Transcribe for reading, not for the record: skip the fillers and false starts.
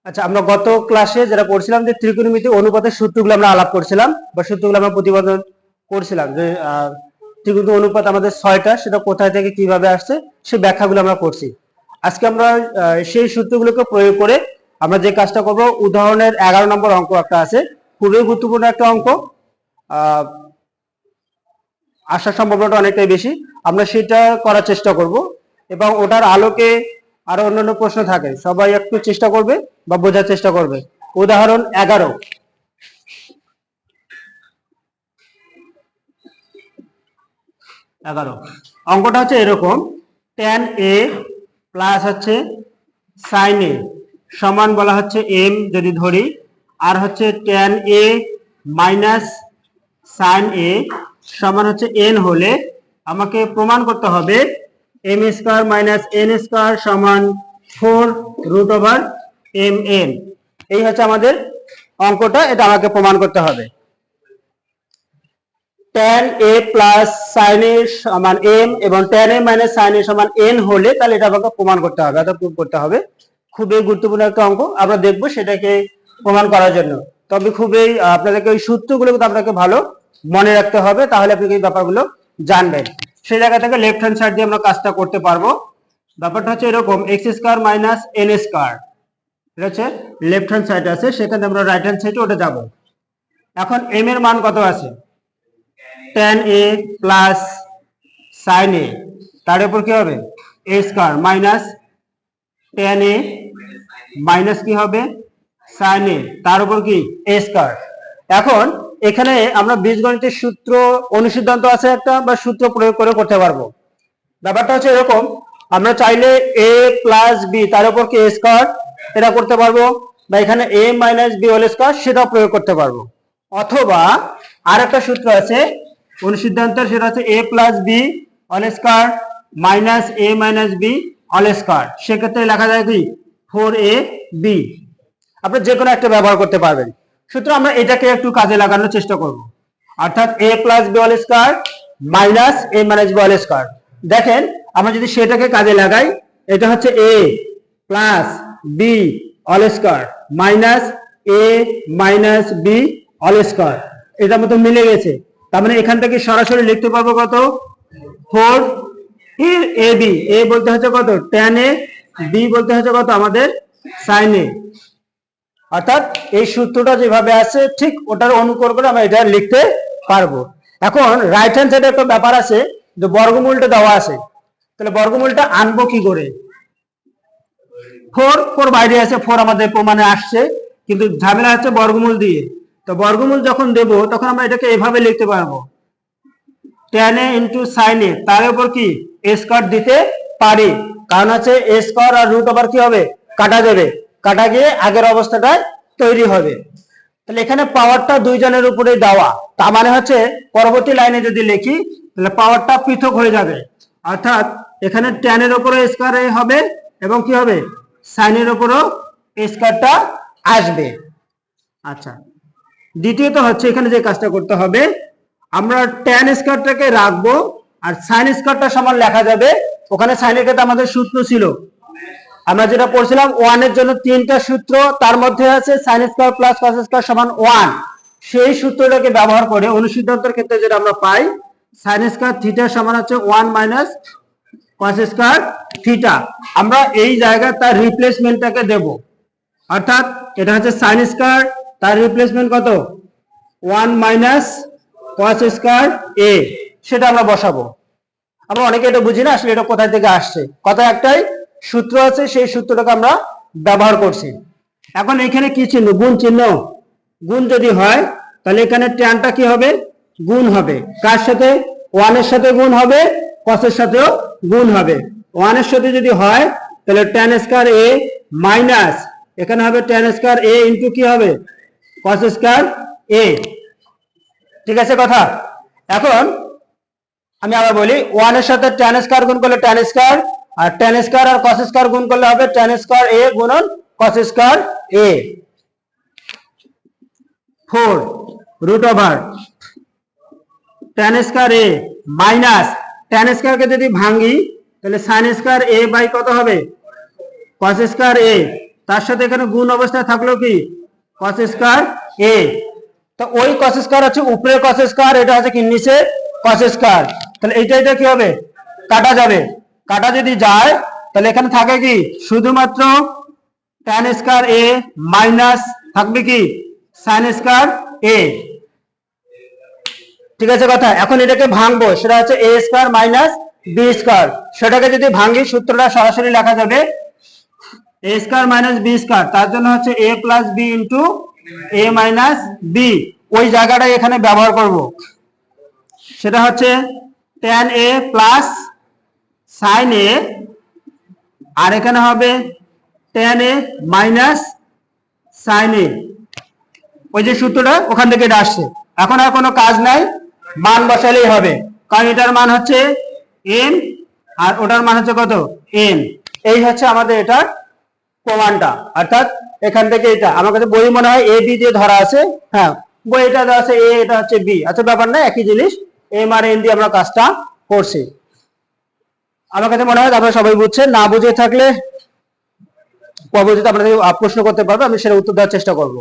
আচ্ছা, আমরা গত ক্লাসে যেটা পড়ছিলাম যে ত্রিকোণমিতি অনুপাতের সূত্রগুলো আমরা আলাপ করছিলাম বা সূত্রগুলো আমরা প্রতিপাদন করছিলাম যে ত্রিকোণমিতি অনুপাত আমাদের 6টা, সেটা কোথায় থেকে কিভাবে আসছে সেই ব্যাখ্যাগুলো আমরা করছি। আজকে আমরা সেই সূত্রগুলোকে প্রয়োগ করে আমরা যে কাজটা করব, উদাহরণের 11 নম্বর অঙ্ক একটা আছে, খুবই গুরুত্বপূর্ণ একটা অঙ্ক, আসার সম্ভাবনাটা অনেকটাই বেশি। আমরা সেটা করার চেষ্টা করব এবং ওটার আলোকে আরো অন্যান্য প্রশ্ন থাকে, সবাই একটু চেষ্টা করবে বা বোঝার চেষ্টা করবে। উদাহরণ 11 অঙ্কটা হচ্ছে এরকম, tan a প্লাস হচ্ছে sin a সমান বলা হচ্ছে m যদি ধরি, আর হচ্ছে tan a minus sin a সমান হচ্ছে n হলে আমাকে প্রমাণ করতে হবে m square minus n square সমান 4√mn। এই হচ্ছে আমাদের অঙ্কটা, এটা আমাকে প্রমাণ করতে হবে। tan a plus sin a সমান m এবং tan a minus sin a সমান n হলে তাহলে এটা আমাকে প্রমাণ করতে হবে, অর্থাৎ প্রুফ করতে হবে। খুবই গুরুত্বপূর্ণ একটা অঙ্ক, আমরা দেখবো সেটাকে প্রমাণ করার জন্য। তবে খুবই আপনাদেরকে ওই সূত্রগুলো কিন্তু আপনাকে ভালো মনে রাখতে হবে, তাহলে আপনি এই ব্যাপারগুলো জানবেন। সেই জায়গা থেকে লেফট হ্যান্ড সাইড দিয়ে আমরা কাজটা করতে পারবো। ব্যাপারটা হচ্ছে এরকম, x square minus N square, এটা হচ্ছে লেফট হ্যান্ড সাইড আছে, সেখানে আমরা রাইট হ্যান্ড সাইডে ওটা যাব। এখন এম এর মান কত আছে, tan a plus sin a, তার উপর কি হবে a square minus tan a minus কি হবে sin a, তার উপর কি a স্কয়ার। এখন এখানে আমরা বীজগণিতের সূত্র অনুসিদ্ধান্ত আছে একটা, বা সূত্র প্রয়োগ করে করতে পারবো। ব্যাপারটা হচ্ছে এরকম, আমরা চাইলে a প্লাস b তার উপর কি a স্কয়ার এটা করতে পারবো, বা এখানে a minus b whole square সেটা প্রয়োগ করতে পারবো। অথবা আর একটা সূত্র আছে অনুসিদ্ধান্তের, সেটা হচ্ছে a plus b whole square minus a minus b whole square, সেক্ষেত্রে লেখা যায় কি 4ab। আপনি যে কোনো একটা ব্যবহার করতে পারবেন। সুতরাং আমরা এটাকে একটু কাজে লাগানোর চেষ্টা করব, অর্থাৎ a plus b whole square minus a minus b whole square. দেখেন আমরা যদি সেটাকে কাজে লাগাই, এটা হচ্ছে a plus b whole square minus a minus b whole square, এটার মতো মিলে গেছে। তার মানে এখান থেকে সরাসরি লিখতে পারবো কত 4ab, a বলতে হচ্ছে কত tan a, b বলতে হচ্ছে কত আমাদের sin a। অর্থাৎ এই সূত্রটা যেভাবে আছে ঠিক ওটার অনুকরণ করে আমরা এটা লিখতে পারবো। এখন রাইট হ্যান্ড সাইডে একটা ব্যাপার আছে যে বর্গমূলটা দেওয়া আছে, তাহলে বর্গমূলটা আনবো কি করে, 4 বাইরে আছে, 4 আমাদের প্রমাণে আসছে, কিন্তু ঝামেলা হচ্ছে বর্গমূল দিয়ে। তো বর্গমূল যখন দেব তখন আমরা এটাকে এভাবে লিখতে পারবো tan a into sin a, তার উপর কি a স্কয়ার দিতে পারি, কারণ হচ্ছে a স্কয়ার আর রুট ওভার কি হবে কাটা যাবে, কাটা গিয়ে আগের অবস্থাটায় তৈরি হবে। তাহলে এখানে পাওয়ারটা দুইজনের উপরে দেওয়া, তার মানে হচ্ছে পরবর্তী লাইনে যদি লিখি তাহলে পাওয়ারটা পৃথক হয়ে যাবে, অর্থাৎ এখানে tan এর উপরে স্কয়ার হবে এবং কি হবে sin এর উপরও স্কয়ারটা আসবে। আচ্ছা, দ্বিতীয়ত হচ্ছে এখানে যে কাজটা করতে হবে, আমরা tan স্কয়ারটাকে রাখবো আর sin স্কয়ারটা সমান লেখা যাবে, ওখানে sin এর ক্ষেত্রে আমাদের সূত্র ছিল, আমরা যেটা পড়ছিলাম 1 এর জন্য 3টা সূত্র, তার মধ্যে আছে sin square plus cos square সমান 1, সেই সূত্রটাকে ব্যবহার করে অনুসিদ্ধান্তের ক্ষেত্রে যেটা আমরা পাই sin স্কয়ার থিটা সমান হচ্ছে 1 মাইনাস cos স্কয়ার থিটা। আমরা এই জায়গায় তার রিপ্লেসমেন্টটাকে দেব, অর্থাৎ এটা হচ্ছে sin স্কয়ার, তার রিপ্লেসমেন্ট কত 1 মাইনাস cos স্কয়ার a, সেটা আমরা বসাবো। আমরা অনেকে এটা বুঝি না আসলে এটা কোথায় থেকে আসছে, কথা একটাই সূত্র আছে, সেই সূত্রটাকে আমরা ব্যবহার করছি। এখন এখানে কি চিহ্ন, গুণ চিহ্ন, গুণ যদি হয় তাহলে এখানে ট্যানটা কি হবে গুণ হবে, কার সাথে 1 এর সাথে গুণ হবে, cos এর সাথেও গুণ হবে। 1 এর সাথে যদি হয় তাহলে tan স্কয়ার a মাইনাস এখানে হবে tan স্কয়ার a ইনটু কি হবে cos স্কয়ার a, ঠিক আছে কথা। এখন আমি আবার বলি, 1 এর সাথে tan স্কয়ার গুণ করলে tan স্কয়ার, আর tan স্কয়ার আর cos স্কয়ার গুণ করলে হবে tan স্কয়ার a গুণন cos square a, 4 root over tan square a minus tan স্কয়ারকে যদি ভাঙি তাহলে sin স্কয়ার a বাই কত হবে cos স্কয়ার a, তার সাথে এখানে গুণ অবস্থায় থাকলো কি cos স্কয়ার a। তো ওই cos স্কয়ার হচ্ছে উপরে cos স্কয়ার, এটা হচ্ছে কি নিচে cos স্কয়ার। তাহলে এইটা কি হবে, কাটা যাবে। কাটা যদি যায় তাহলে এখানে থাকে কি শুধুমাত্র tan স্কয়ার a মাইনাস থাকবে কি sin স্কয়ার a। ঠিক আছে কথা। এখন এটাকে ভাঙবো, সেটা হচ্ছে a square minus b square. সেটাকে যদি ভাঙি সূত্রটা সরাসরি লেখা যাবে a square minus b square, তার জন্য হচ্ছে a plus b into a minus b। ওই জায়গাটাই এখানে ব্যবহার করব, সেটা হচ্ছে tan a plus sin a, আর এখানে হবে tan a minus sin a। ওই যে সূত্রটা ওখান থেকে এটা আসছে। এখন আর কোনো কাজ নাই, মান বসালেই হবে, কারণ এটার মান হচ্ছে m আর ওটার মান হচ্ছে কত n। এই হচ্ছে আমাদের এটার প্রমাণটা, অর্থাৎ এখান থেকে এটা আমার কাছে বই মনে হয় a b দিয়ে ধরা আছে। হ্যাঁ, বই এটা দেওয়া আছে a, এটা হচ্ছে b। আচ্ছা ব্যাপার না, একই জিনিস, m আর n দিয়ে আমরা কাজটা করছি। আমার কাছে মনে হয় আপনারা সবাই বুঝছেন। না বুঝে থাকলে পরবর্তীতে আপনাদের প্রশ্ন করতে পারবে, আমি সেটা উত্তর দেওয়ার চেষ্টা করব।